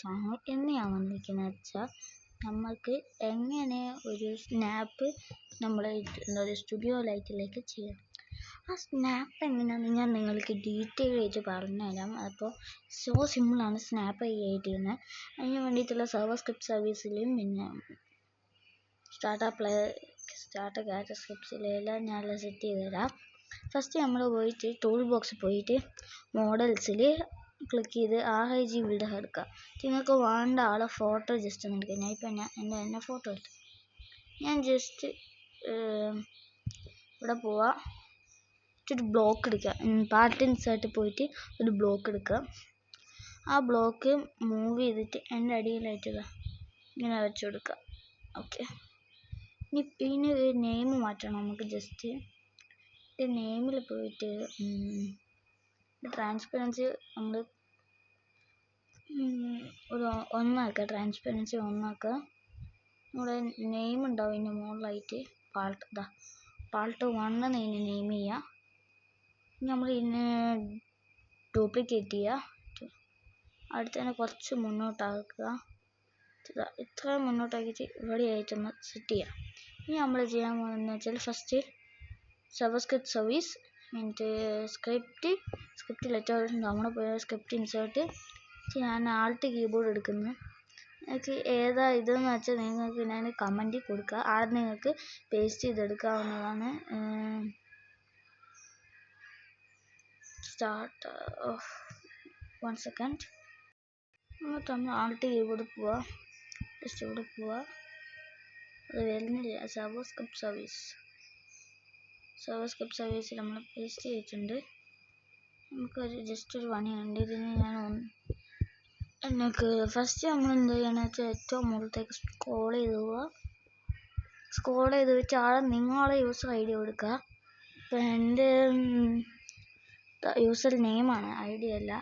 Channel എന്ന് ഞാൻ വന്നിരിക്കുന്നത് വെച്ചാൽ നമുക്ക് എങ്ങനെ ഒരു സ്നാപ്പ് നമ്മൾ എന്താ പറയുക സ്റ്റുഡിയോ ലൈറ്റിലേക്ക് ചെയ്യാം. ആ സ്നാപ്പ് എങ്ങനെയാണെന്ന് ഞാൻ നിങ്ങൾക്ക് ഡീറ്റെയിൽ ആയിട്ട് പറഞ്ഞുതരാം. അപ്പോൾ സിമ്പിളാണ് സ്നാപ്പ് ക്രിയേറ്റ് ചെയ്യുന്നത്. അതിന് വേണ്ടിയിട്ടുള്ള സർവർ സ്ക്രിപ്റ്റ് സർവീസിലും പിന്നെ സ്റ്റാർട്ടർ ക്യാരക്ടർ സ്ക്രിപ്റ്റ്സിലെല്ലാം ഞാനെല്ലാം സെറ്റ് ചെയ്ത് തരാം. ഫസ്റ്റ് നമ്മൾ പോയിട്ട് ടൂൾ ബോക്സിൽ പോയിട്ട് മോഡൽസിൽ ക്ലിക്ക് ചെയ്ത് RIG ബിൽഡർ എടുക്കുക. നിങ്ങൾക്ക് വേണ്ട ആളെ ഫോട്ടോ ജസ്റ്റ് ഒന്ന് എടുക്കുക. ഞാൻ ഇപ്പം എൻ്റെ ഫോട്ടോ എടുത്തു. ഞാൻ ജസ്റ്റ് ഇവിടെ പോവുക, ഒരു ബ്ലോക്ക് എടുക്കുക. പാർട്ട് ഇൻസേർട്ട് പോയിട്ട് ഒരു ബ്ലോക്ക് എടുക്കുക. ആ ബ്ലോക്ക് മൂവ് ചെയ്തിട്ട് എൻ്റെ അടിയിലായിട്ട് ഇങ്ങനെ വെച്ച് കൊടുക്കുക. ഓക്കെ, ഇനി ഒരു നെയിം മാറ്റണം നമുക്ക്. ജസ്റ്റ് നെയിമിൽ പോയിട്ട് ട്രാൻസ്പെറൻസി നമ്മൾ ഒരു 1 ട്രാൻസ്പെറൻസി 1 നമ്മുടെ നെയിം ഉണ്ടാവും ഇതിൻ്റെ മുകളിലായിട്ട്. പാൾട്ട് 1 നെയിം ചെയ്യുക. നമ്മൾ ഇതിനെ ഡ്യൂപ്ലിക്കേറ്റ് ചെയ്യുക. അടുത്തതിനെ കുറച്ച് മുന്നോട്ടാക്കുക. ഇത്രയും മുന്നോട്ടാക്കിയിട്ട് ഇവിടെ ആയിട്ടൊന്ന് സെറ്റ് ചെയ്യുക. ഇനി നമ്മൾ ചെയ്യാൻ പോകുന്നതെന്ന് വെച്ചാൽ ഫസ്റ്റ് സർവർ സ്ക്രിപ്റ്റ് സർവീസ് എന്നിട്ട് സ്ക്രിപ്റ്റ് ലെറ്റർ നമ്മൾ പോയ സ്ക്രിപ്റ്റ് ഇൻസേർട്ട്. ഞാൻ ആൾട്ട് കീബോർഡ് എടുക്കുന്നത്. നിങ്ങൾക്ക് ഏതാ ഇതെന്ന് വെച്ചാൽ നിങ്ങൾക്ക് ഞാൻ കമൻറ്റിൽ കൊടുക്കുക. ആദ്യം നിങ്ങൾക്ക് പേസ്റ്റ് ചെയ്തെടുക്കാവുന്നതാണ്. Start 1 second. എന്നിട്ട് നമ്മൾ ആൾട്ട് കീബോർഡ് പോവുക, ജസ്റ്റ് ഇവിടെ പോവുക. അത് വരുന്നില്ല. സർവർ സ്ക്രിപ്റ്റ് സർവീസിൽ നമ്മൾ പേസ്റ്റ് ചെയ്തിട്ടുണ്ട്. നമുക്കൊരു ജസ്റ്റ് ഒരു പണിയുണ്ട്. ഇതിന് എനിക്ക് ഫസ്റ്റ് നമ്മൾ എന്ത് ചെയ്യണമെന്ന് വെച്ചാൽ ഏറ്റവും മുകളിലേക്ക് സ്ക്രോൾ ചെയ്ത് വെച്ച് ആളെ നിങ്ങളെ യൂസർ ID കൊടുക്കുക. ഇപ്പം എൻ്റെ യൂസർ നെയിമാണ്, ID അല്ല.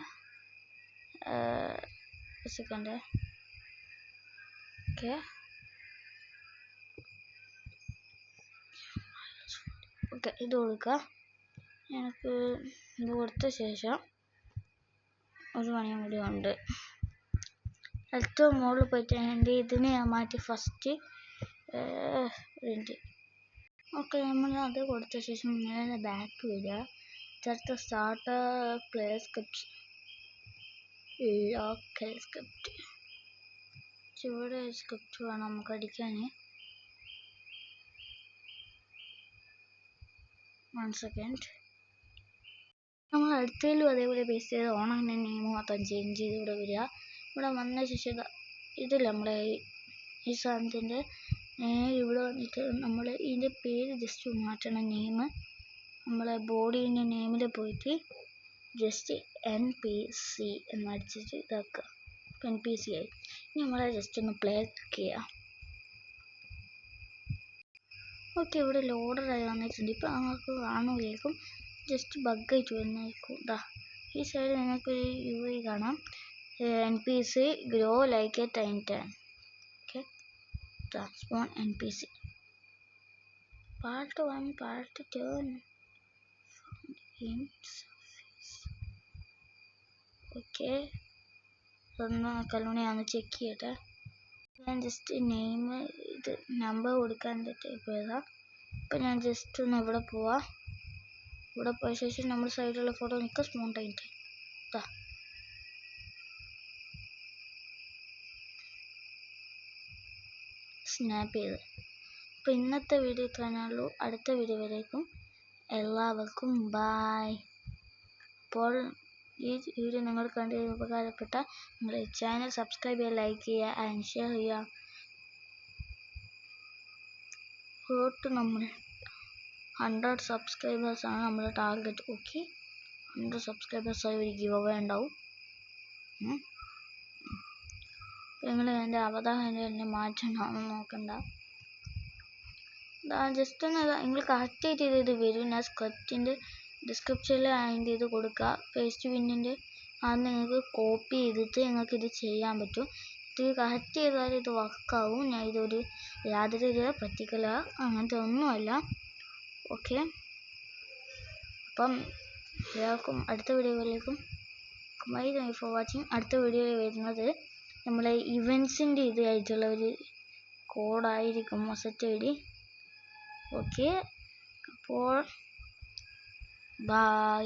സെക്കൻഡ്. ഓക്കെ, ഇത് കൊടുക്കുക. എനിക്ക് ഇത് കൊടുത്ത ശേഷം ഒരു പണിയും കൂടി ഉണ്ട്. ഏറ്റവും മുകളിൽ പോയിട്ട് എൻ്റെ ഇതിനെ ഞാൻ മാറ്റി ഫസ്റ്റ് ഓക്കെ. നമ്മൾ അത് കൊടുത്ത ശേഷം ഇങ്ങനെ ബാക്ക് വരിക. അടുത്ത starter player script local script. ഇവിടെ സ്ക്രിപ്റ്റ് വേണം നമുക്ക് അടിക്കാൻ. 1 സെക്കൻഡ്. നമ്മൾ അടുത്തതിലും അതേപോലെ പേസ്റ്റ് ചെയ്ത് ഓണാകുന്ന നെയിം മാത്രം ചേഞ്ച് ചെയ്ത് ഇവിടെ വരിക. ഇവിടെ വന്ന ശേഷം ഇതിൽ നമ്മളെ ഈ സാധനത്തിൻ്റെ ഇവിടെ വന്നിട്ട് നമ്മൾ ഇതിൻ്റെ പേര് ജസ്റ്റ് മാറ്റണം. നെയിം നമ്മളെ ബോഡീൻ്റെ നെയിമിൽ പോയിട്ട് ജസ്റ്റ് NPC എന്ന് അടിച്ചിട്ട് ഇതാക്കുക. NPC ആയി. ഇനി നമ്മളെ ജസ്റ്റ് ഒന്ന് പ്ലേ ചെയ്യുക. ഓക്കെ, ഇവിടെ ലോഡറായി വന്നിട്ടുണ്ട്. ഇപ്പം നിങ്ങൾക്ക് കാണുകയായിരിക്കും ജസ്റ്റ് ബഗ്ഗായിട്ട് വരുന്നതായിരിക്കും. ഈ സൈഡ് നിങ്ങൾക്കൊരു UI കാണാം. NPC grow like A Titan. Okay, spawn NPC part 1 part 2 okay. ഒന്ന് കല്ലുണിയാന്ന് ചെക്ക് ചെയ്യട്ടെ. ഞാൻ ജസ്റ്റ് നെയിം ഇത് നമ്പർ കൊടുക്കാൻ ടൈപ്പ് ചെയ്താൽ. ഇപ്പം ഞാൻ ജസ്റ്റ് ഒന്ന് ഇവിടെ പോവാ. ഇവിടെ പോയ ശേഷം നമ്മൾ സൈഡിലുള്ള ഫോട്ടോ നിൽക്കുക. സ്മോൺ ടൈറ്റ് സ്നാപ്പ് ചെയ്ത്. അപ്പോൾ ഇന്നത്തെ വീഡിയോ ഇത്രയാണുള്ളൂ. അടുത്ത വീഡിയോ വരേക്കും എല്ലാവർക്കും ബായ്. അപ്പോൾ ഈ വീഡിയോ നിങ്ങൾ കണ്ട് ഉപകാരപ്പെട്ട നിങ്ങൾ ചാനൽ സബ്സ്ക്രൈബ് ചെയ്യുക, ലൈക്ക് ചെയ്യുക ആൻഡ് ഷെയർ ചെയ്യുക. നമ്മൾ 100 സബ്സ്ക്രൈബേഴ്സാണ് നമ്മുടെ ടാർഗറ്റ്. ഓക്കെ, 100 സബ്സ്ക്രൈബേഴ്സായി ഒരു ഗിവ് അവേ ഉണ്ടാവും. നിങ്ങൾ എൻ്റെ അവതാരം എന്നെ മാറ്റണമെന്ന് നോക്കണ്ട. ജസ്റ്റ് ഒന്ന് നിങ്ങൾ കറക്റ്റായിട്ട് ഇത് വരും. ഞാൻ സ്ക്രിപ്റ്റിൻ്റെ ഡിസ്ക്രിപ്ഷനിൽ അതിൻ്റെ ഇത് കൊടുക്കുക. പേസ്റ്റ് പിന്നിൻ്റെ അത് നിങ്ങൾക്ക് കോപ്പി ചെയ്തിട്ട് നിങ്ങൾക്ക് ഇത് ചെയ്യാൻ പറ്റും. ഇത് കറക്റ്റ് ചെയ്താൽ ഇത് വർക്കാവും. ഞാൻ ഇതൊരു യാതൊരു പർട്ടിക്കുലർ അങ്ങനത്തെ ഒന്നുമല്ല. ഓക്കെ, അപ്പം എല്ലാവർക്കും അടുത്ത വീഡിയോയിലേക്കും bye. Thank you for watching. അടുത്ത വീഡിയോയിൽ വരുന്നത് നമ്മളെ ഇവൻസിൻ്റെ ഇതായിട്ടുള്ള ഒരു കോഡായിരിക്കും അസറ്റ് ഐ ഡി. ഓക്കെ, അപ്പോൾ ബൈ.